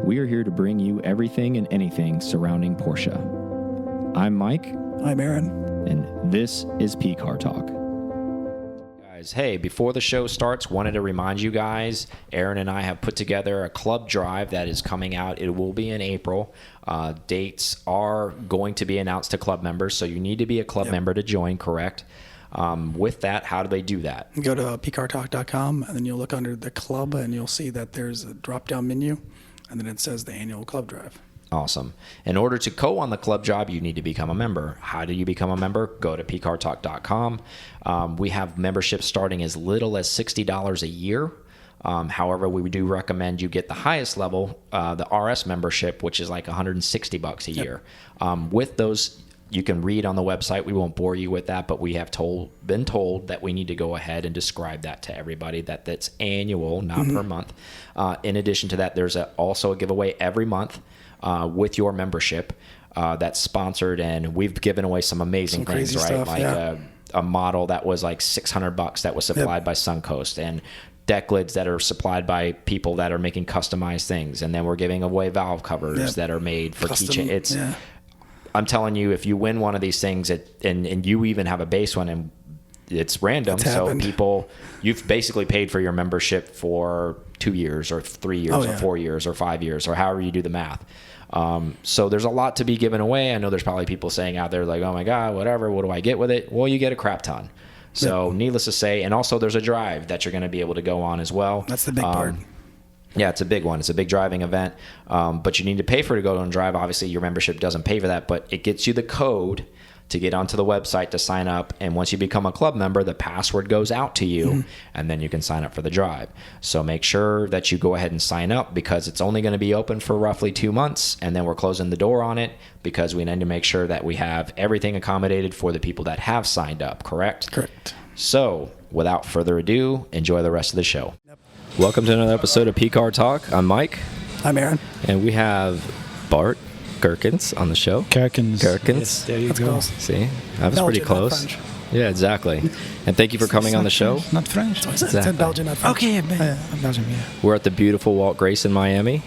We are here to bring you everything and anything surrounding Porsche. I'm Mike. I'm Aaron. And this is P-Car Talk. Hey, before the show starts, wanted to remind you guys, Aaron and I have put together a club drive that is coming out. It will be in April. Dates are going to be announced to club members, so you need to be a club member to join, correct? With that, how do they do that? Go to pcartalk.com, and then you'll look under the club, and you'll see that there's a drop-down menu, and then it says the annual club drive. Awesome. In order to go on the club job, you need to become a member. How do you become a member? Go to pcartalk.com. We have memberships starting as little as $60 a year. However, we do recommend you get the highest level, the RS membership, which is like $160 a year. With those, you can read on the website. We won't bore you with that, but we have been told that we need to go ahead and describe that to everybody, that's annual, not per month. In addition to that, there's also a giveaway every month with your membership that's sponsored, and we've given away some amazing things, right? Stuff, like a model that was like $600 that was supplied by Suncoast, and deck lids that are supplied by people that are making customized things, and then we're giving away valve covers that are made for keychain. I'm telling you, if you win one of these things, and you even have a base one, and it's random, so people, you've basically paid for your membership for 2 years or 3 years or 4 years or 5 years or however you do the math. So there's a lot to be given away. I know there's probably people saying out there like, oh my God, whatever, what do I get with it? Well, you get a crap ton. So needless to say, and also there's a drive that you're going to be able to go on as well. That's the big part. Yeah, it's a big one. It's a big driving event. But you need to pay for it to go on drive. Obviously, your membership doesn't pay for that, but it gets you the code to get onto the website to sign up. And once you become a club member, the password goes out to you, and then you can sign up for the drive. So make sure that you go ahead and sign up, because it's only going to be open for roughly 2 months, and then we're closing the door on it because we need to make sure that we have everything accommodated for the people that have signed up, correct? Correct. So without further ado, enjoy the rest of the show. Welcome to another episode of P-Car Talk. I'm Mike. I'm Aaron. And we have Bart Kuykens on the show. Kuykens. Yes, there you That's go. close. See, that was pretty close. Yeah, exactly. And thank you for coming on the show. Not French. It's in Belgium, not French. Okay, Belgium, yeah. We're at the beautiful Walt Grace in Miami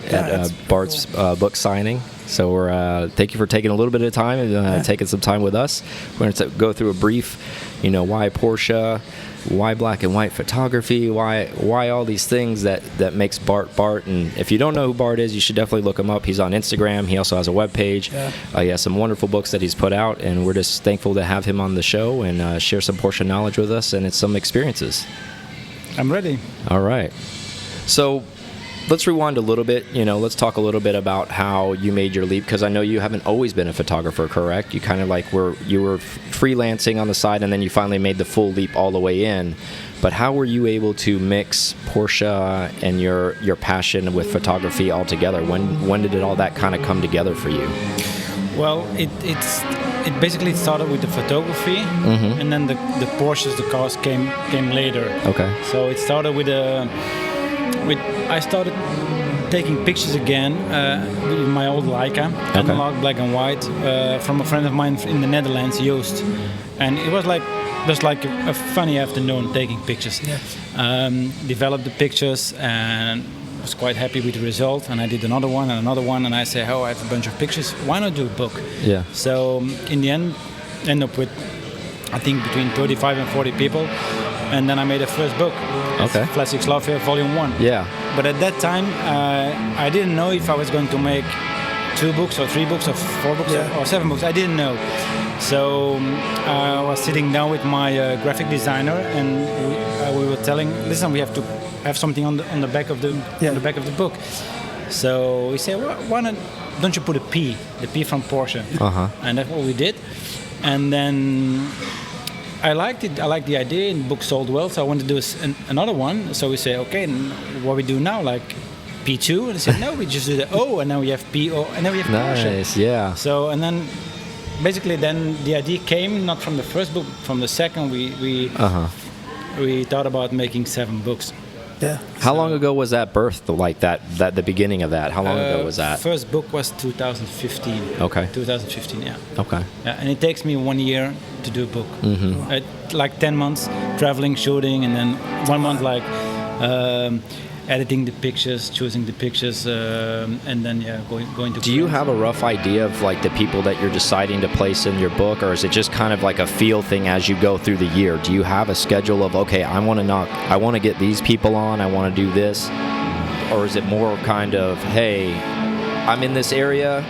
at Bart's book signing. So we're thank you for taking a little bit of time and taking some time with us. We're going to go through a brief, why Porsche, why black and white photography, why all these things that makes Bart Bart. And if you don't know who Bart is, you should definitely look him up. He's on Instagram. He also has a webpage. He has some wonderful books that he's put out, and we're just thankful to have him on the show and share some Porsche knowledge with us and some experiences. I'm ready. All right. So let's rewind a little bit. Let's talk a little bit about how you made your leap, because I know you haven't always been a photographer, correct? You kind of you were freelancing on the side, and then you finally made the full leap all the way in. But how were you able to mix Porsche and your passion with photography all together? When did all that kind of come together for you? Well, it basically started with the photography, and then the Porsches, the cars came later. Okay. So it started with I started taking pictures again with my old Leica, analog, black and white, from a friend of mine in the Netherlands, Joost. And it was just like a funny afternoon taking pictures. Developed the pictures and was quite happy with the result. And I did another one, and I say, I have a bunch of pictures. Why not do a book? Yeah. So in the end up with, I think, between 35 and 40 people. And then I made a first book. Classics Love Here, Volume 1. Yeah. But at that time, I didn't know if I was going to make 2 books or 3 books or 4 books or 7 books. I didn't know. So I was sitting down with my graphic designer, and we were telling, listen, we have to have something on the back of the book. So we said, why don't you put a P, the P from Porsche? And that's what we did. And then I liked it. I liked the idea, and the book sold well, so I wanted to do another one. So we say, okay, what we do now, like P2? And they said, no, we just do the O, and now we have PO, and then we have Porsche. Nice, yeah. So, and then basically then the idea came not from the first book, from the second. We thought about making 7 books. Yeah. How long ago was that birth? Like that the beginning of that? How long ago was that? First book was 2015. Okay. 2015, yeah. Okay. Yeah, and it takes me 1 year to do a book. Like 10 months traveling, shooting, and then 1 month editing the pictures, choosing the pictures, and then going to. Do you have a rough idea of like the people that you're deciding to place in your book, or is it just kind of like a feel thing as you go through the year? Do you have a schedule of, okay, I want to get these people on, I want to do this, or is it more kind of, hey, I'm in this area,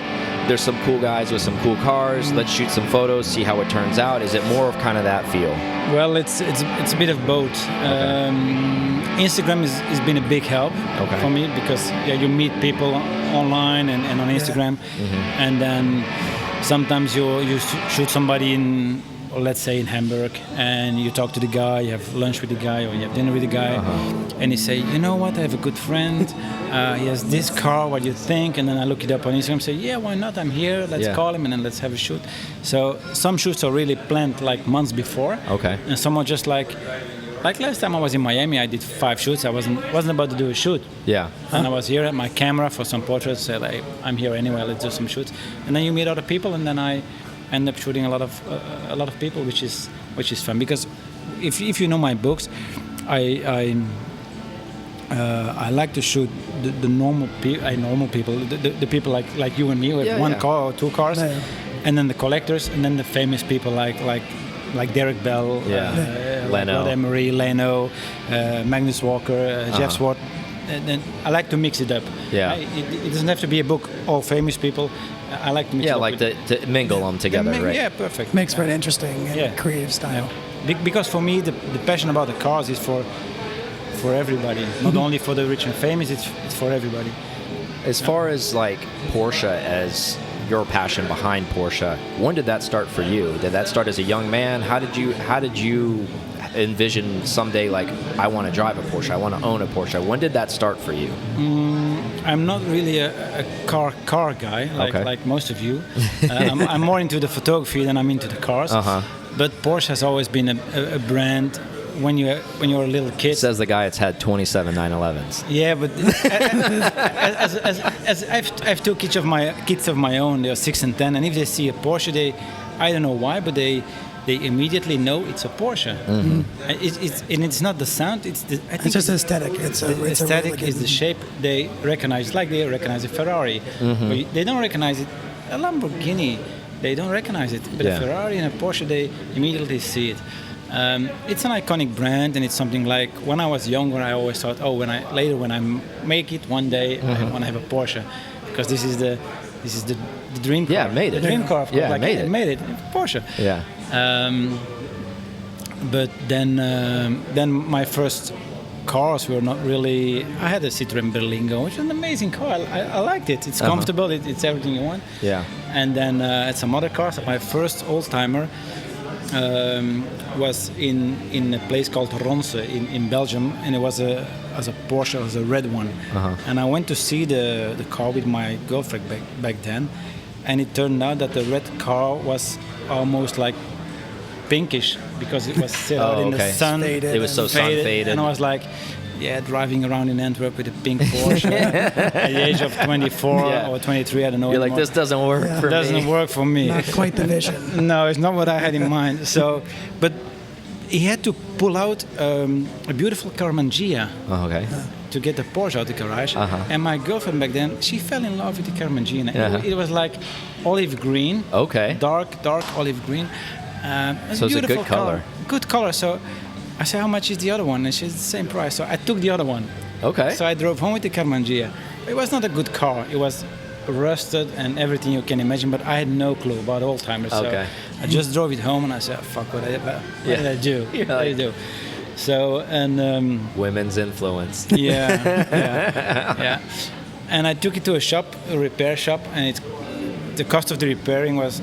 there's some cool guys with some cool cars, let's shoot some photos, see how it turns out? Is it more of kind of that feel? Well, it's a bit of both. Instagram has been a big help for me, because you meet people online and on Instagram, and then sometimes you shoot somebody in, or let's say in Hamburg, and you talk to the guy, you have lunch with the guy, or you have dinner with the guy, and you say, you know what, I have a good friend, he has this car, what do you think? And then I look it up on Instagram and say, yeah, why not, I'm here, let's call him, and then let's have a shoot. So some shoots are really planned like months before, and some are just like last time I was in Miami, I did 5 shoots. I wasn't about to do a shoot. And I was here at my camera for some portraits. Said, like, I'm here anyway. Let's do some shoots. And then you meet other people, and then I end up shooting a lot of people, which is fun. Because if you know my books, I like to shoot the normal people, the people like you and me with one car or 2 cars, and then the collectors, and then the famous people like Derek Bell, Leno, Rod Emery, Leno, Magnus Walker, Jeff Swart. And I like to mix it up. It doesn't have to be a book all famous people. I like to mix it up. Like to mingle them together, right? Yeah, perfect. Makes for an interesting and creative style. Because for me, the passion about the cars is for everybody, not only for the rich and famous. It's for everybody. As far as like Porsche as your passion behind Porsche, when did that start for you? Did that start as a young man? How did you envision someday, like, I want to drive a Porsche, I want to own a Porsche? When did that start for you? I'm not really a car guy like most of you. I'm more into the photography than I'm into the cars. But Porsche has always been a brand. When you're a little kid, says the guy that's had 27 911s. Yeah, but as I have 2 kids of my own. They are 6 and 10, and if they see a Porsche, I don't know why, but they immediately know it's a Porsche. It's not the sound. It's just aesthetic. It's aesthetic. Really is the shape. They recognize, like they recognize a Ferrari, but they don't recognize it. A Lamborghini, they don't recognize it, but a Ferrari and a Porsche, they immediately see it. It's an iconic brand, and it's something like, when I was younger, I always thought, when I make it one day, I want to have a Porsche, because this is the dream car. Yeah, made it. The dream car, of course. Yeah, made it. Porsche. Yeah. But then my first cars were not really. I had a Citroën Berlingo, which is an amazing car. I liked it. It's comfortable. It's everything you want. Yeah. And then at some other cars, my first old-timer was in a place called Ronse in Belgium, and it was a Porsche, it was a red one. And I went to see the car with my girlfriend back then, and it turned out that the red car was almost like pinkish, because it was still out in the sun. It was so sun faded. And I was like, driving around in Antwerp with a pink Porsche at the age of 24 or 23, I don't know. You're anymore. Like, this doesn't work for me. It doesn't work for me. Not quite the vision. No, it's not what I had in mind. So, but he had to pull out a beautiful Carmangia to get the Porsche out of the garage. And my girlfriend back then, she fell in love with the Carmangia. It was like olive green, dark olive green. So it's a good color. Good color. So I said, how much is the other one? And she said, the same price. So I took the other one. So I drove home with the Carmangia. It was not a good car. It was rusted and everything you can imagine, but I had no clue about old-timers. So I just drove it home and I said, fuck, what did I do? What did I do? So, and... women's influence. Yeah. And I took it to a repair shop, and the cost of the repairing was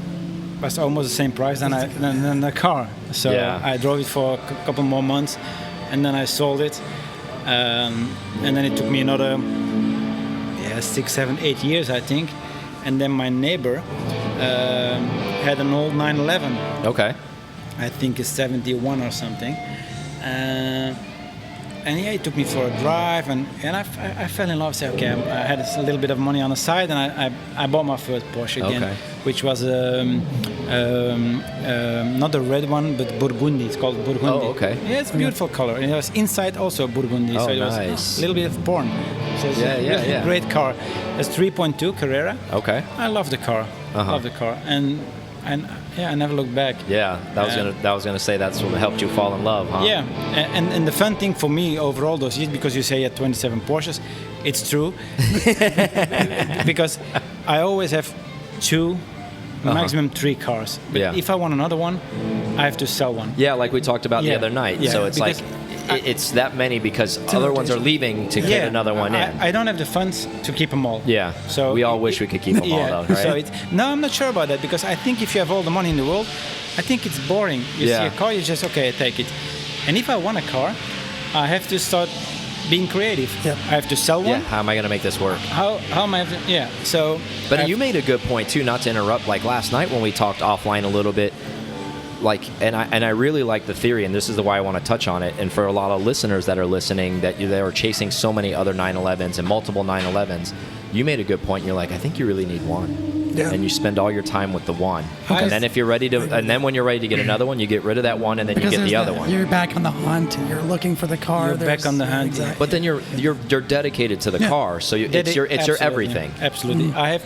almost the same price than the car. So I drove it for a couple more months, and then I sold it. And then it took me another 6, 7, 8 years, I think. And then my neighbor had an old 911. I think it's 71 or something. And yeah, he took me for a drive, and I fell in love. Said, okay, I had a little bit of money on the side, and I bought my first Porsche again, which was not a red one, but Burgundy. It's called Burgundy. Oh, okay. Yeah, it's a beautiful color, and it was inside also Burgundy, so it was a little bit of porn. So it's a really great car. It's 3.2 Carrera. Okay. I love the car. Love the car, and yeah, I never looked back. Yeah, that was gonna say that's what helped you fall in love, huh? Yeah, and the fun thing for me overall those years, because you say you had 27 Porsches, it's true. Because I always have 2, maximum 3 cars. But if I want another one, I have to sell one. Yeah, like we talked about the other night. Yeah, so it's like it's that many because other ones are leaving to get another one in. I don't have the funds to keep them all. Yeah, so we all wish we could keep them all, though, right? So no, I'm not sure about that, because I think if you have all the money in the world, I think it's boring. You see a car, you just, okay, take it. And if I want a car, I have to start being creative. Yeah. I have to sell one. Yeah, how am I going to make this work? How am I? So. But you made a good point too, not to interrupt. Like last night when we talked offline a little bit, like, and I really like the theory, and this is why I want to touch on it. And for a lot of listeners that are listening, that they are chasing so many other 911s and multiple 911s, you made a good point. You're like, I think you really need one. Yeah. And you spend all your time with the one. And then if you're ready to, and then when you're ready to get another one, you get rid of that one, and then you get the other one. You're back on the hunt. You're looking for the car. You're back on the hunt. Exactly. But then you're dedicated to the car, so it's your everything. Yeah. Absolutely. I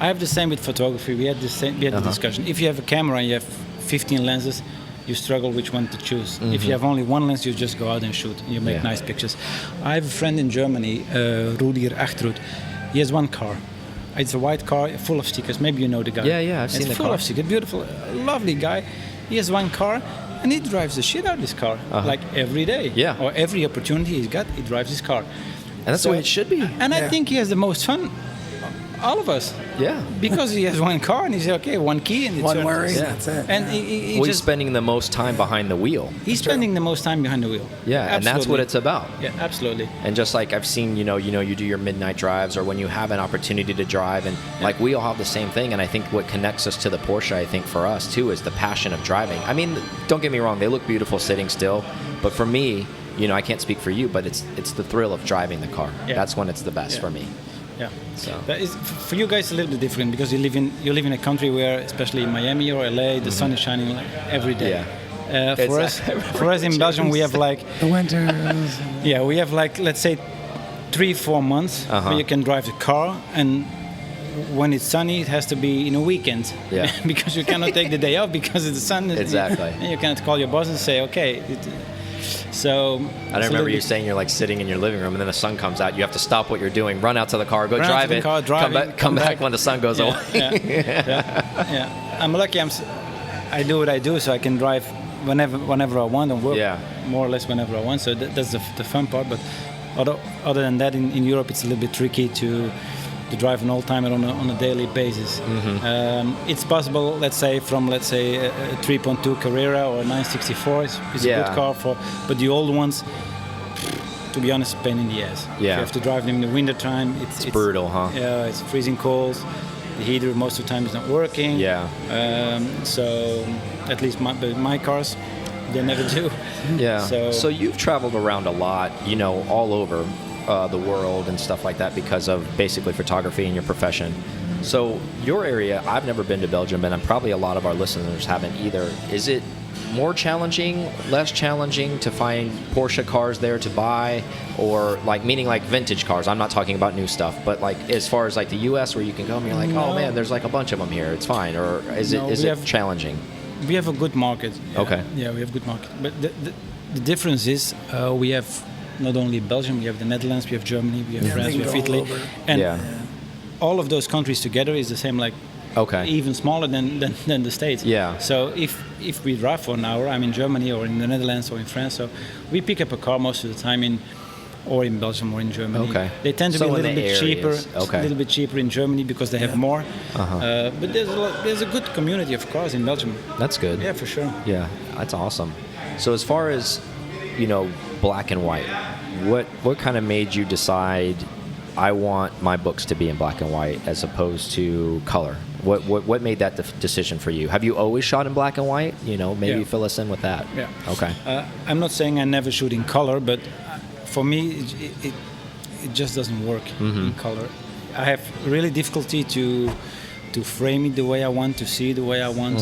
have the same with photography. We had the discussion. If you have a camera and you have 15 lenses, you struggle which one to choose. If you have only one lens, you just go out and shoot. And you make nice pictures. I have a friend in Germany, Rudiger Achtrud. He has one car. It's a white car full of stickers. Maybe you know the guy. Yeah, I've seen the car. It's full of stickers. Beautiful, lovely guy. He has one car, and he drives the shit out of this car, like every day. Yeah. Or every opportunity he's got, he drives his car. And that's the way it should be. And I think he has the most fun. All of us. Yeah. Because he has one car and he said, okay, one key and it's one worry. That's it. And he's spending the most time behind the wheel. He's spending the most time behind the wheel. Yeah, absolutely. And that's what it's about. Yeah, absolutely. And just like I've seen, you do your midnight drives, or when you have an opportunity to drive, and like we all have the same thing. And I think what connects us to the Porsche, I think for us too, is the passion of driving. I mean, don't get me wrong, they look beautiful sitting still, but for me, I can't speak for you, but it's the thrill of driving the car. Yeah. That's when it's the best for me. Yeah, so that is for you guys a little bit different, because you live in a country where, especially in Miami or LA, the sun is shining like every day. Yeah. For us in Belgium, we have like the winter. Yeah, we have like, let's say 3-4 months where you can drive the car, and when it's sunny, it has to be in a weekend. Yeah. Because you cannot take the day off because of the sun. Exactly. And you cannot call your boss and say, okay. So I remember you saying you're like sitting in your living room, and then the sun comes out. You have to stop what you're doing, run out to the car, go drive it, come back when the sun goes away. Yeah. I'm lucky. I do what I do, so I can drive whenever I want and work more or less whenever I want. So that's the fun part. But other than that, in Europe, it's a little bit tricky to drive an old-timer on a daily basis. It's possible, let's say a 3.2 Carrera or a 964 is a good car but the old ones, to be honest, pain in the ass. Yeah. You have to drive them in the winter time. It's brutal, huh? Yeah, it's freezing cold. The heater most of the time is not working. Yeah. So at least my cars, they never do. Yeah. So you've traveled around a lot, all over the world and stuff like that because of basically photography and your profession. So your area, I've never been to Belgium, and probably a lot of our listeners haven't either. Is it more challenging, less challenging to find Porsche cars there to buy, or meaning vintage cars? I'm not talking about new stuff, but as far as the US, where you can go and you're like, oh man, there's a bunch of them here, it's fine, or is it challenging? We have a good market. Yeah. Okay. Yeah, we have good market, but the difference is we have not only Belgium, we have the Netherlands, we have Germany, we have France, we have Italy, and all of those countries together is the same, even smaller than the States. Yeah. So if we drive for an hour, I'm in Germany or in the Netherlands or in France, so we pick up a car most of the time in Belgium or in Germany. Okay. They tend to be a little bit cheaper. Okay. A little bit cheaper in Germany because they have more. But there's a good community of cars in Belgium. That's good. Yeah, for sure. Yeah, that's awesome. So as far as black and white, what kind of made you decide I want my books to be in black and white as opposed to color? What made that decision for you? Have you always shot in black and white? Maybe fill us in with that. Yeah. Okay. I'm not saying I never shoot in color, but for me, it just doesn't work in color. I have really difficulty to frame it the way I want, to see it the way I want.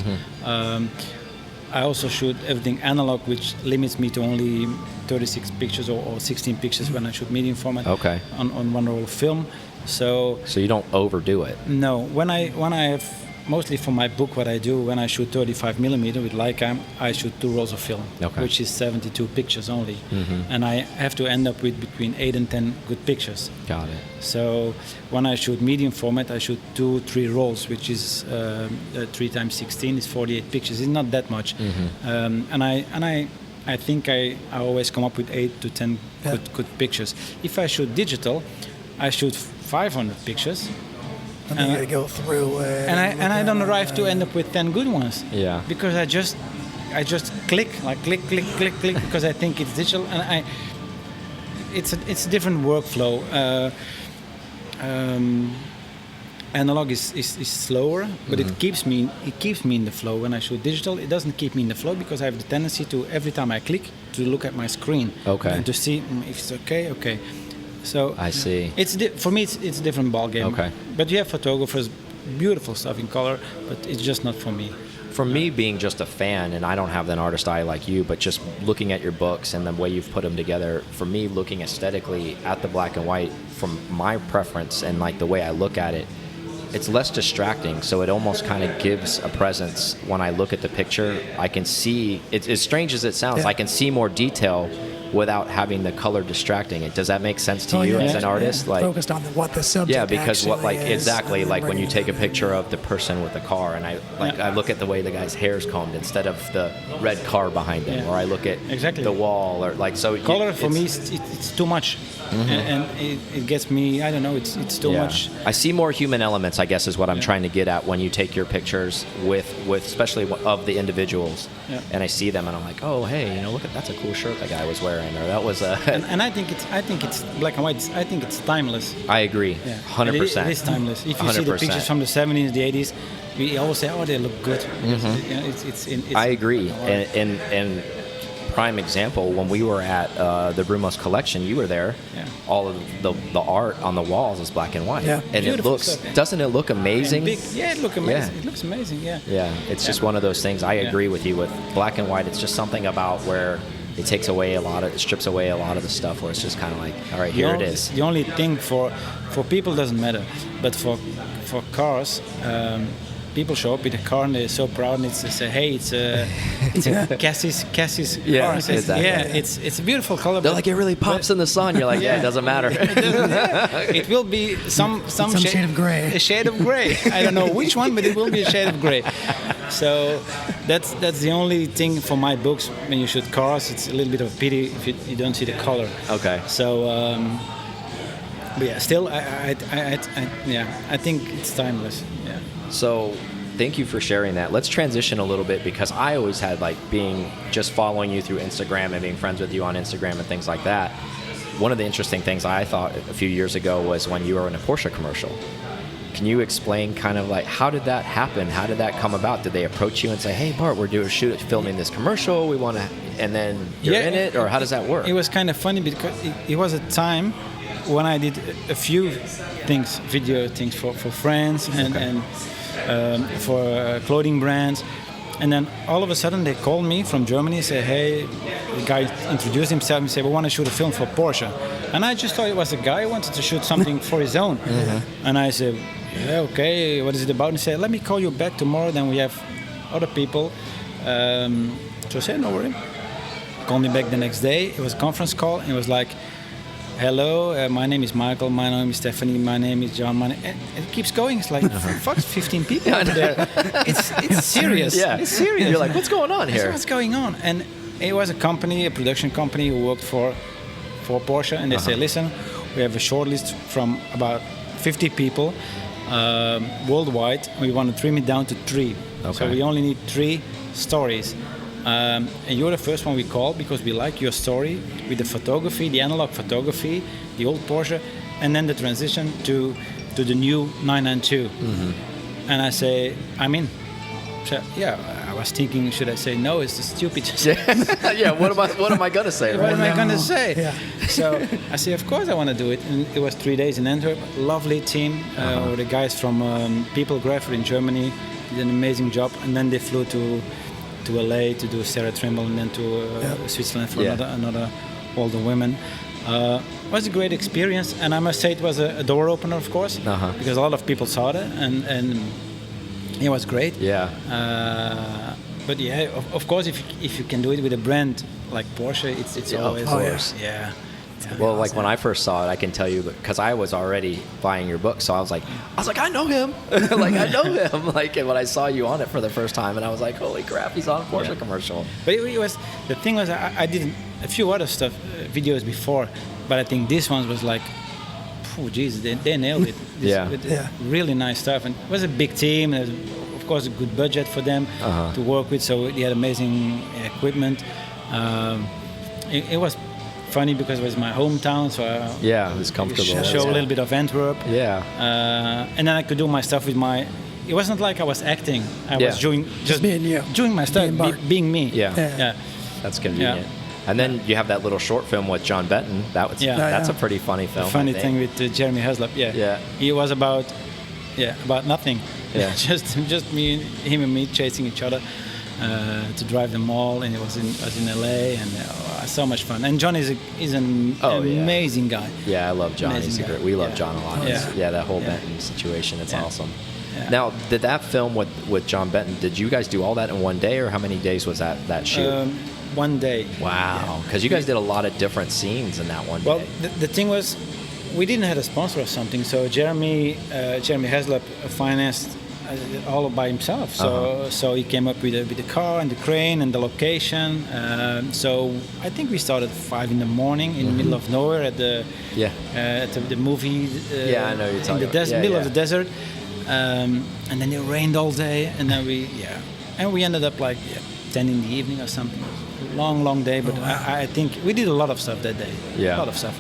I also shoot everything analog, which limits me to only 36 pictures or 16 pictures when I shoot medium format on one roll of film. So you don't overdo it. No, when I have, mostly for my book, what I do when I shoot 35mm with Leica, I shoot 2 rolls of film, which is 72 pictures only, and I have to end up with between 8 and 10 good pictures. Got it. So when I shoot medium format, I shoot 2-3 rolls, which is 3 times 16 is 48 pictures. It's not that much, and I think I always come up with 8 to 10 good pictures. If I shoot digital, I shoot 500 pictures. And then you gotta go through it. And I don't arrive to end up with 10 good ones. Yeah. Because I just click because I think it's digital, and it's a different workflow. Analog is slower, but it keeps me in the flow. When I shoot digital, it doesn't keep me in the flow because I have the tendency to, every time I click, to look at my screen and to see if it's okay. So I see. For me, it's a different ball game. Okay. But you have photographers, beautiful stuff in color, but it's just not for me. For me, being just a fan, and I don't have an artist eye like you, but just looking at your books and the way you've put them together, for me, looking aesthetically at the black and white, from my preference and like the way I look at it, it's less distracting, so it almost kind of gives a presence. When I look at the picture, I can see, it's as strange as it sounds, I can see more detail without having the color distracting it. Does that make sense to you as an artist? Like focused on what the subject because what is, exactly like when you take a picture of the person with the car, and I look at the way the guy's hair's combed instead of the red car behind him, or I look at the wall, or like so. Color for me, it's too much, and it gets me. I don't know. It's too much. I see more human elements, I guess, is what I'm trying to get at when you take your pictures with especially of the individuals, and I see them and I'm like, oh hey, look that's a cool shirt that guy was wearing. Or that was a and I think it's black and white. I think it's timeless. I agree, 100%. It is timeless. If you 100%. see the pictures from the 70s, the 80s, we always say, "Oh, they look good." It's I agree, and prime example when we were at the Brumos collection, you were there. Yeah. All of the art on the walls is black and white, and beautiful it looks. stuff, doesn't it look amazing? It looks amazing. Yeah. It looks amazing. Yeah. Yeah, it's just one of those things. I agree with you with black and white. It's just something about where it takes away it strips away a lot of the stuff where it's just kind of like, all right, here it is. The only thing for people doesn't matter, but for cars, people show up with a car and they're so proud and they say, hey, it's a Cassie's car. Exactly. It's a beautiful color. They're like, it really pops in the sun. You're like, it doesn't matter. It will be some shade of gray. A shade of gray. I don't know which one, but it will be a shade of gray. So that's the only thing for my books. When you shoot cars, it's a little bit of a pity if you don't see the color. Okay. So, but yeah, still, I think it's timeless. Yeah. So, thank you for sharing that. Let's transition a little bit because I always had being just following you through Instagram and being friends with you on Instagram and things like that. One of the interesting things I thought a few years ago was when you were in a Porsche commercial. Can you explain kind of how did that happen? How did that come about? Did they approach you and say, hey, Bart, we're doing filming this commercial. We want to, and then you're in it? Or how does that work? It was kind of funny because it was a time when I did a few things, video things for friends and for clothing brands. And then all of a sudden they called me from Germany and said, hey, the guy introduced himself and said, we want to shoot a film for Porsche. And I just thought it was a guy who wanted to shoot something for his own. And I said, yeah, okay, what is it about? And he said, let me call you back tomorrow, then we have other people. So I said, no worry. Call me back the next day. It was a conference call, and it was like, hello, my name is Michael, my name is Stephanie, my name is John. And it keeps going. It's like, fuck, 15 people over there. It's serious. Yeah. It's serious. You're like, what's going on here? What's going on? And it was a company, a production company who worked for Porsche, and they say, listen, we have a short list from about 50 people worldwide. We want to trim it down to 3. Okay. So we only need 3 stories. And you're the first one we call because we like your story with the photography, the analog photography, the old Porsche, and then the transition to the new 992. And I say, I'm in. So, yeah, was thinking, should I say no? It's stupid. Yeah. What am I gonna say? What Right? am I going to say? Yeah. So I say, of course I want to do it. And it was 3 days in Antwerp. Lovely team. With the guys from People Grapher in Germany did an amazing job. And then they flew to LA to do Sarah Trimble, and then to Switzerland for another older women. It was a great experience, and I must say it was a door opener, of course, because a lot of people saw it, and it was great. Yeah. But yeah, of course, if you can do it with a brand like Porsche, it's always of course. Yeah. Well, like when I first saw it, I can tell you because I was already buying your book, so I was like, I know him, like I know him, like and when I saw you on it for the first time, and I was like, holy crap, he's on a Porsche commercial. But it was the thing was I did a few other stuff videos before, but I think this one was like, oh geez, they nailed it. Really nice stuff, and it was a big team. There's of course a good budget for them to work with, so they had amazing equipment. It was funny because it was my hometown, so it was comfortable. Show a little bit of Antwerp. Yeah. And then I could do my stuff with my. It wasn't like I was acting. I was just being you. doing my stuff, being me. Yeah. That's convenient. Yeah. And then you have that little short film with John Benton. That's a pretty funny film. The funny thing with Jeremy Heslop. Yeah. He was about nothing. Yeah. just him and me chasing each other. To drive them all, and it was in LA, and so much fun. And John is an amazing guy. Yeah, I love John. We love John a lot. Yeah, that whole Benton situation, it's awesome. Yeah. Now, did that film with John Benton, did you guys do all that in one day, or how many days was that shoot? 1 day. Wow, because you guys did a lot of different scenes in that one day. Well, the thing was, we didn't have a sponsor or something, so Jeremy Heslop financed all by himself. So he came up with the car and the crane and the location. So I think we started at 5 in the morning in the middle of nowhere at the movie. I know you're talking in the middle of the desert. And then it rained all day, and then we ended up like 10 in the evening or something. Long day, but I think we did a lot of stuff that day. Yeah, a lot of stuff.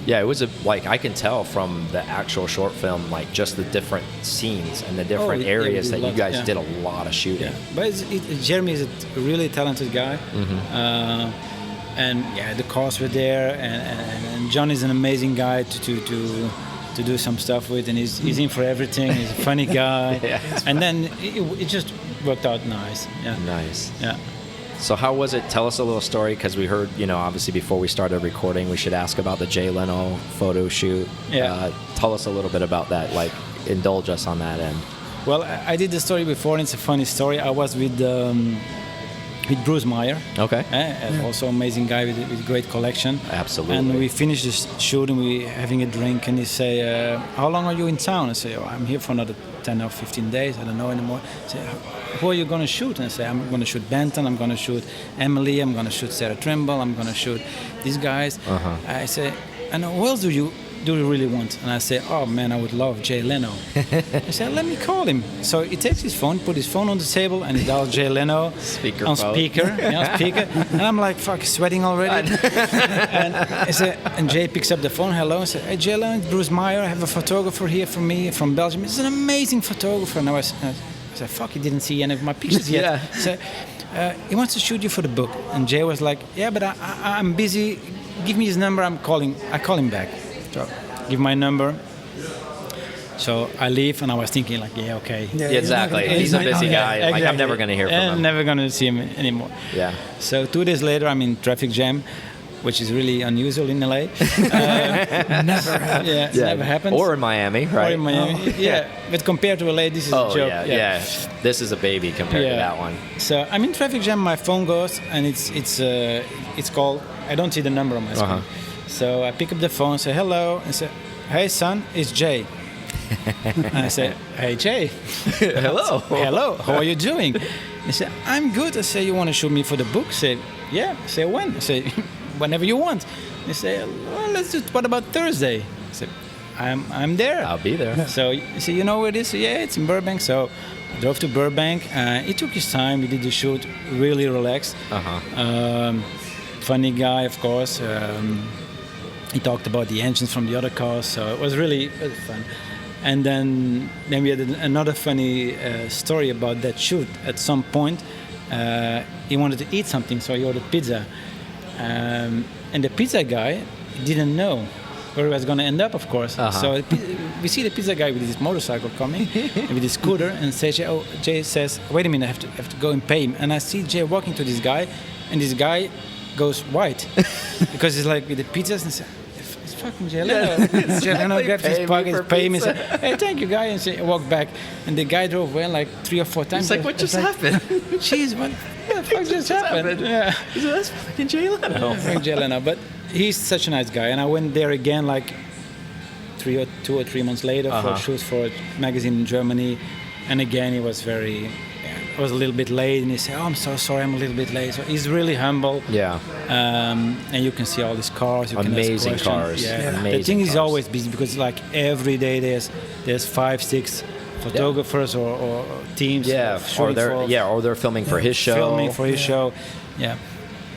Yeah, it was I can tell from the actual short film, like just the different scenes and the different areas that you guys did a lot of shooting. Yeah. But Jeremy is a really talented guy, and the cars were there, and John is an amazing guy to do some stuff with, and he's in for everything. He's a funny guy, and then it just worked out nice. Yeah, nice. Yeah. So how was it? Tell us a little story, because we heard, obviously before we started recording, we should ask about the Jay Leno photo shoot. Yeah. Tell us a little bit about that, like indulge us on that end. Well, I did the story before, and it's a funny story. I was with Bruce Meyer. Okay. Also amazing guy with great collection. Absolutely. And we finished this shoot, and we having a drink, and he say, how long are you in town? I say, I'm here for another 10 or 15 days. I don't know anymore. I say, who are you going to shoot? And I say, I'm going to shoot Benton, I'm going to shoot Emily, I'm going to shoot Sarah Trimble, I'm going to shoot these guys. I say, and who else do you really want? And I say, oh man, I would love Jay Leno. I said, let me call him. So he takes his phone, put his phone on the table, and he dials Jay Leno on speaker. And I'm like, fuck, sweating already. And Jay picks up the phone, hello, and said, hey Jay Leno, it's Bruce Meyer, I have a photographer here for me from Belgium. He's an amazing photographer. And I said, fuck, he didn't see any of my pictures yet. So he wants to shoot you for the book. And Jay was like, yeah, but I'm busy. Give me his number, I call him back. So give my number. So I leave, and I was thinking like, okay. Yeah, exactly. He's a busy guy. Exactly. Like I'm never going to hear from him. I'm never going to see him anymore. Yeah. So 2 days later, I'm in traffic jam, which is really unusual in LA. Never happens. Yeah, never happens. Or in Miami, right? Or in Miami. Yeah. But compared to LA, this is a joke. Yeah. This is a baby compared to that one. So I'm in traffic jam. My phone goes, and it's called. I don't see the number on my screen. So I pick up the phone, say hello, and say, hey son, it's Jay. And I say, hey Jay. Hello. Hello, how are you doing? He said, I'm good. I say, you want to shoot me for the book? I say, yeah. I say, when? I say, whenever you want. He say, well, let's do it. What about Thursday? I said, I'm there. I'll be there. So he said, you know where it is? Yeah, it's in Burbank. So I drove to Burbank. He took his time. We did the shoot really relaxed. Funny guy, of course. He talked about the engines from the other cars, so it was really fun. And then we had another funny story about that shoot. At some point, he wanted to eat something, so he ordered pizza. And the pizza guy didn't know where he was going to end up, of course. So we see the pizza guy with his motorcycle coming, with his scooter, and Jay says, "Wait a minute, I have to go and pay him." And I see Jay walking to this guy, and this guy goes white because he's like with the pizzas and says, "It's fucking Jay Leno." Jay Leno grabs his pockets, pay him, and said, "Hey, thank you, guy," and walked back. And the guy drove away like 3 or 4 times. It's like, what just happened? Jeez, what the fuck just happened? Yeah. He said, "That's fucking Jay Leno." Fucking Jay Leno, but he's such a nice guy, and I went there again like 2 or 3 months later for shoots for a magazine in Germany, and again he was I was a little bit late, and he said, "Oh, I'm so sorry, I'm a little bit late." So he's really humble. Yeah. And you can see all these cars. You Amazing can ask cars. Yeah. Yeah. The Amazing thing is cars. always busy because like every day there's 5-6 photographers or teams. Or they're filming for his show. Show. Yeah.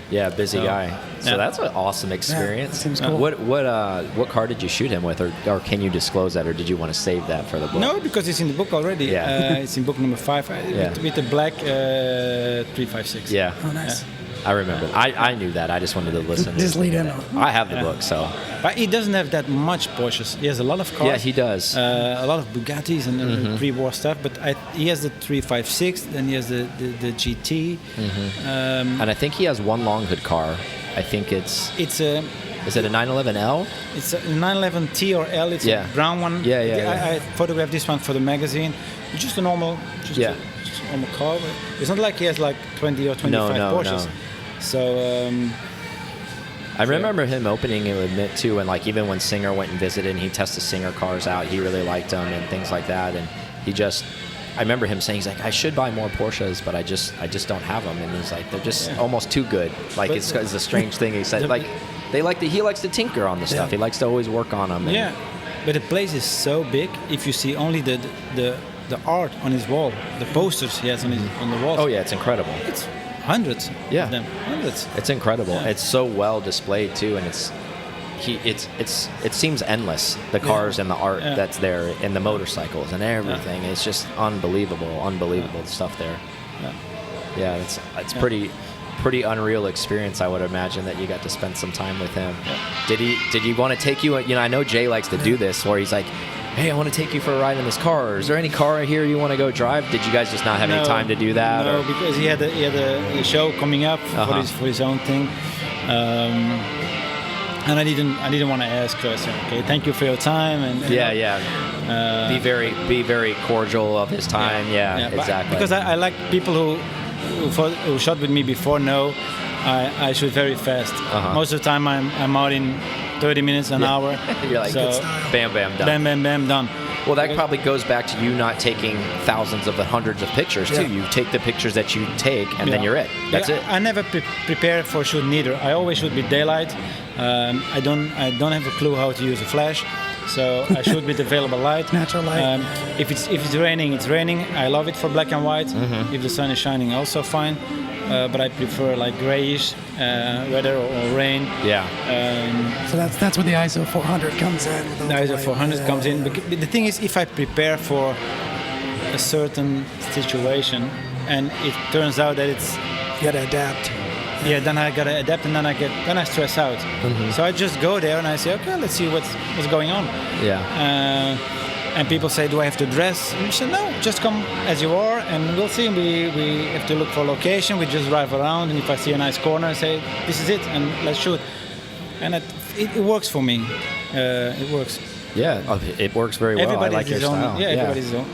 Yeah, busy guy. So that's an awesome experience. that seems cool. What car did you shoot him with, or can you disclose that, or did you want to save that for the book? No, because it's in the book already. Yeah. It's in book number 5 with the black 356. Yeah. Oh, nice. I remember. I knew that. I just wanted to listen. Just lead in. I have the book, so. But he doesn't have that much Porsches. He has a lot of cars. Yeah, he does. A lot of Bugattis and pre-war stuff. But he has the 356, then he has the GT. And I think he has one long hood car. I think it's a. Is it a 911L? It's a 911T or L. It's a brown one. Yeah. I photographed this one for the magazine. It's just a normal, just a normal car. It's not like he has like 20 or 25 Porsches. No. So. I remember him opening it with Mitt too, and like even when Singer went and visited, and he tested Singer cars out, he really liked them and things like that. And I remember him saying, he's like, I should buy more Porsches, but I just don't have them. And he's like, they're just almost too good. Like it's a strange thing. He said he likes to tinker on the stuff. He likes to always work on them. Yeah, but the place is so big. If you see only the art on his wall, the posters he has on the walls. Oh yeah, it's incredible. It's hundreds of them. Hundreds. It's incredible. Yeah. It's so well displayed too, and it seems endless. The cars and the art that's there, and the motorcycles and everything. It's just unbelievable stuff there. Yeah, it's pretty unreal experience. I would imagine that you got to spend some time with him. Did he want to take you? You know, I know Jay likes to do this, where he's like, "Hey, I want to take you for a ride in this car. Is there any car here you want to go drive?" Did you guys just not have any time to do that? No, because he had a show coming up for his own thing, and I didn't want to ask. So I said, "Okay, thank you for your time." And be very cordial of his time. Yeah, exactly. Because I like people who shot with me before know I shoot very fast. Most of the time I'm out in 30 minutes, an hour. You're like, so, bam, bam, done. Bam, bam, bam, done. Well, that probably goes back to you not taking thousands of hundreds of pictures, too. You take the pictures that you take, and then you're it. That's it. I never prepare for shooting either. I always shoot with daylight. I don't have a clue how to use a flash. So I shoot with available light. Natural light. If it's raining, it's raining. I love it for black and white. If the sun is shining, also fine. But I prefer like grayish weather or rain. Yeah. So that's where the ISO 400 comes in. The ISO 400 comes in. But the thing is, if I prepare for a certain situation and it turns out that it's... You gotta adapt. Yeah, then I gotta adapt, and then I stress out. So I just go there and I say, okay, let's see what's going on. Yeah. And people say, do I have to dress? And you say, no, just come as you are, and we'll see. We have to look for a location. We just drive around, and if I see a nice corner, I say, this is it, and let's shoot. And it works for me. It works. Yeah, it works very well. I like your style. Yeah, everybody's his own.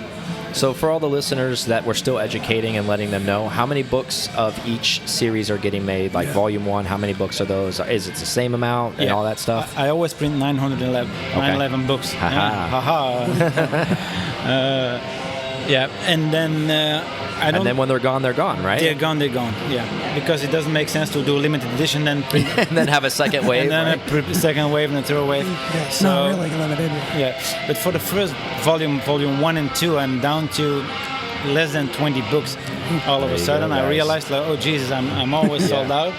So for all the listeners that we're still educating and letting them know, how many books of each series are getting made? Like Volume 1, how many books are those? Is it the same amount and all that stuff? I always print 911 books. Ha-ha. And then And then when they're gone, right? They're gone, yeah. Because it doesn't make sense to do a limited edition then print and then have a second wave. And then a second wave and a third wave. Yeah, it's not really limited. Yeah, but for the first volume 1 and 2, I'm down to less than 20 books. All of a sudden, I realized, like, oh Jesus, I'm always sold out,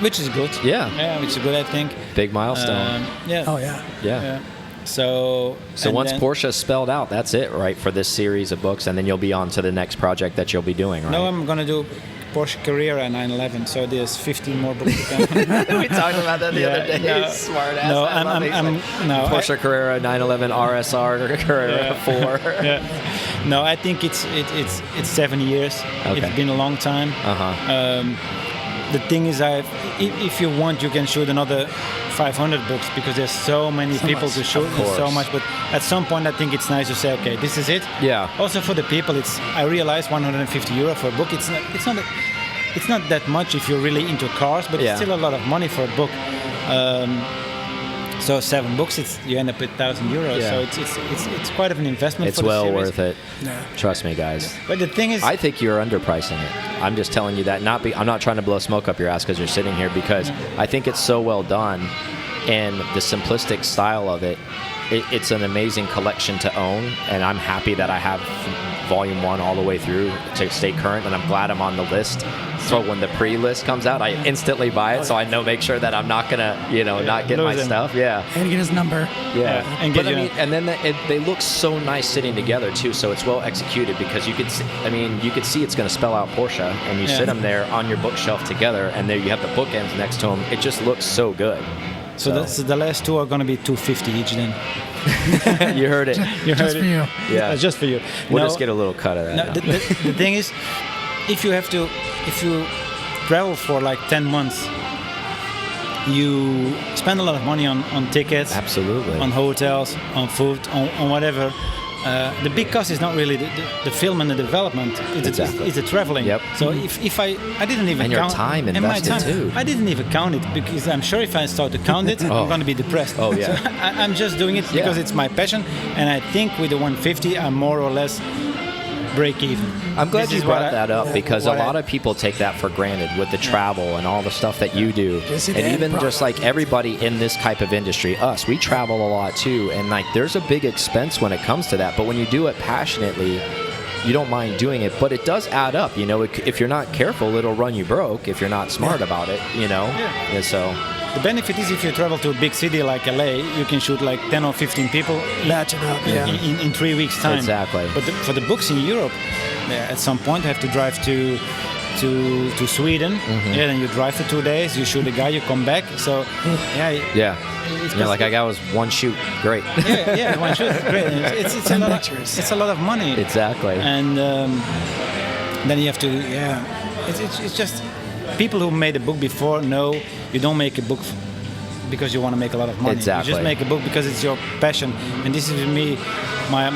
which is good. Yeah, which is good, I think. Big milestone. Oh yeah. So once Porsche is spelled out, that's it, right, for this series of books, and then you'll be on to the next project that you'll be doing, right? No, I'm going to do Porsche Carrera 911, so there's 15 more books to come. We talked about that the other day. No, Smart ass. no, I'm Porsche Carrera 911 RSR Carrera 4. Yeah. No, I think it's 7 years. Okay. It's been a long time. The thing is, if you want, you can shoot another 500 books because there's so many people to shoot. There's so much, but at some point, I think it's nice to say, okay, this is it. Yeah. Also for the people, I realize 150 euro for a book. It's not that much if you're really into cars, but it's still a lot of money for a book. So 7 books, you end up with 1,000 euros. Yeah. So it's quite of an investment. It's for the well series. worth it. Yeah. Trust me, guys. But the thing is, I think you're underpricing it. I'm just telling you that. I'm not trying to blow smoke up your ass because you're sitting here, because I think it's so well done, and the simplistic style of it. It's an amazing collection to own, and I'm happy that I have Volume 1 all the way through to stay current, and I'm glad I'm on the list. So when the pre-list comes out, I instantly buy it, so I make sure that I'm not gonna, not get my stuff. Yeah. And get his number. Yeah. And But I mean, and then they look so nice sitting together too. So it's well executed, because you could see it's going to spell out Porsche, and you sit them there on your bookshelf together, and there you have the bookends next to them. It just looks so good. So the last 2 are going to be 250 each then. You heard it. Just for you. Yeah. Just for you. We'll just get a little cut of that. No, the thing is, if you travel for like 10 months, you spend a lot of money on tickets, Absolutely. on hotels, on food, on whatever. The big cost is not really the film and the development. It's the traveling. Yep. So if I didn't even And your count, time and my invested time, too. I didn't even count it, because I'm sure if I start to count it, I'm going to be depressed. Oh, yeah. So I'm just doing it because it's my passion, and I think with the 150, I'm more or less break even. I'm glad you brought that up, because a what lot of people take that for granted with the travel and all the stuff that you do. And even just like everybody in this type of industry, we travel a lot too. And like there's a big expense when it comes to that. But when you do it passionately, you don't mind doing it. But it does add up. If you're not careful, it'll run you broke if you're not smart about it, Yeah. And so the benefit is if you travel to a big city like LA, you can shoot like 10 or 15 people Match it up. Yeah. in 3 weeks' time. Exactly. But for the books in Europe, at some point you have to drive to Sweden. Yeah, then you drive for 2 days, you shoot a guy, you come back. So yeah. You're like, I got was one shoot. Great. Yeah, one shoot. Great. It's a lot of money. Exactly. And then you have to, it's just, people who made a book before know you don't make a book because you want to make a lot of money. Exactly. You just make a book because it's your passion. And this is me, my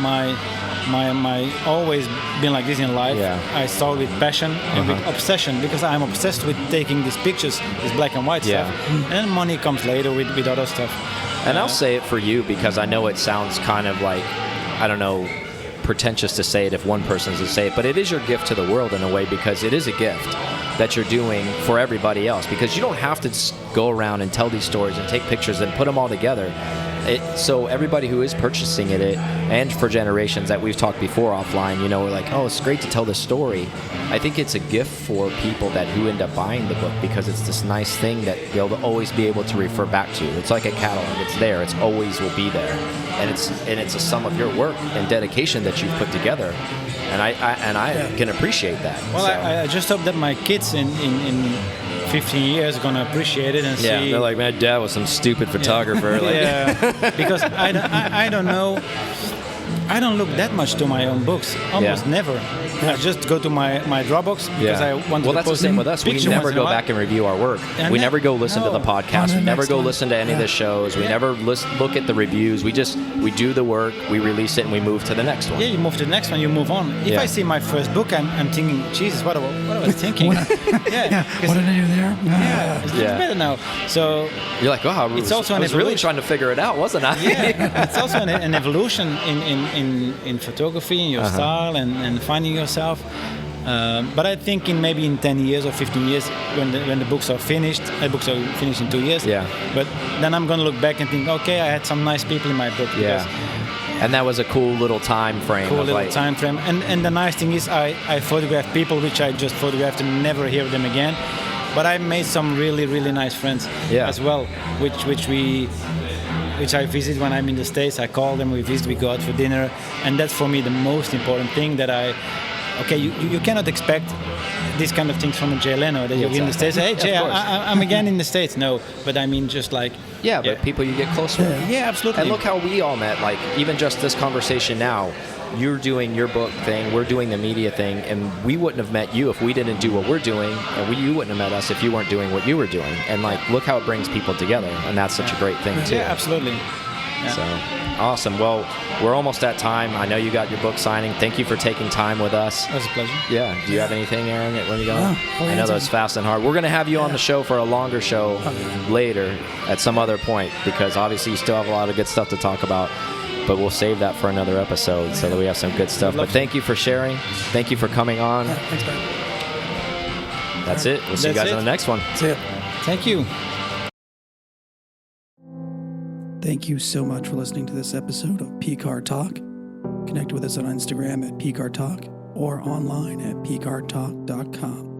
always been like this in life. Yeah. I start with passion and with obsession, because I'm obsessed with taking these pictures, this black and white stuff. And then money comes later with other stuff. And I'll say it for you, because I know it sounds kind of like, I don't know, pretentious to say it if one person's to say it, but it is your gift to the world in a way, because it is a gift that you're doing for everybody else, because you don't have to go around and tell these stories and take pictures and put them all together. So everybody who is purchasing it, and for generations that we've talked before offline, we're like, oh, it's great to tell this story. I think it's a gift for people who end up buying the book, because it's this nice thing that they'll always be able to refer back to. It's like a catalog. It's there. It's always will be there. And it's a sum of your work and dedication that you've put together. And I can appreciate that. Well, so. I just hope that my kids in 15 years are gonna appreciate it and see. Yeah, they're like, my dad was some stupid photographer. Because I don't know. I don't look that much to my own books. Almost never. I just go to my Dropbox because I want to. Well, that's the same with us. We never go back and review our work. We never go listen to the podcast. We never go listen to any of the shows. We never look at the reviews. We do the work. We release it and we move to the next one. Yeah, you move to the next one. You move on. If I see my first book, I'm thinking, Jesus, what I was thinking. What did I do there? It's better now. So you're like, wow, it's also I was really trying to figure it out, wasn't I? Yeah, it's also an evolution in photography, in your style, and finding yourself. But I think maybe in 10 years or 15 years, when the books are finished, books are finished in 2 years. Yeah. But then I'm gonna look back and think, okay, I had some nice people in my book. Yeah. And that was a cool little time frame. And the nice thing is, I photographed people which I just photographed and never hear them again. But I made some really, really nice friends as well, which we which I visit when I'm in the States. I call them, we visit, we go out for dinner, and that's for me the most important thing that you cannot expect these kind of things from a Jay Leno, that you're in the States. Hey, Jay, I'm again in the States. No, but I mean just like... Yeah, but people you get close with. Yeah, absolutely. And look how we all met. Like, even just this conversation now, you're doing your book thing, we're doing the media thing, and we wouldn't have met you if we didn't do what we're doing, and you wouldn't have met us if you weren't doing what you were doing. And like, look how it brings people together, and that's such a great thing too. Yeah, absolutely. Yeah. So awesome. Well, we're almost at time. I know you got your book signing. Thank you for taking time with us. It was a pleasure. Yeah. Do you have anything, Aaron, when you go? I know that was fast and hard. We're going to have you on the show for a longer show later at some other point, because obviously you still have a lot of good stuff to talk about. But we'll save that for another episode so that we have some good stuff. But thank you for sharing. Thank you for coming on. Thanks, man. That's it. We'll see you guys on the next one. That's it. Thank you. Thank you so much for listening to this episode of P-Card Talk. Connect with us on Instagram at P-Card Talk or online at pcardtalk.com.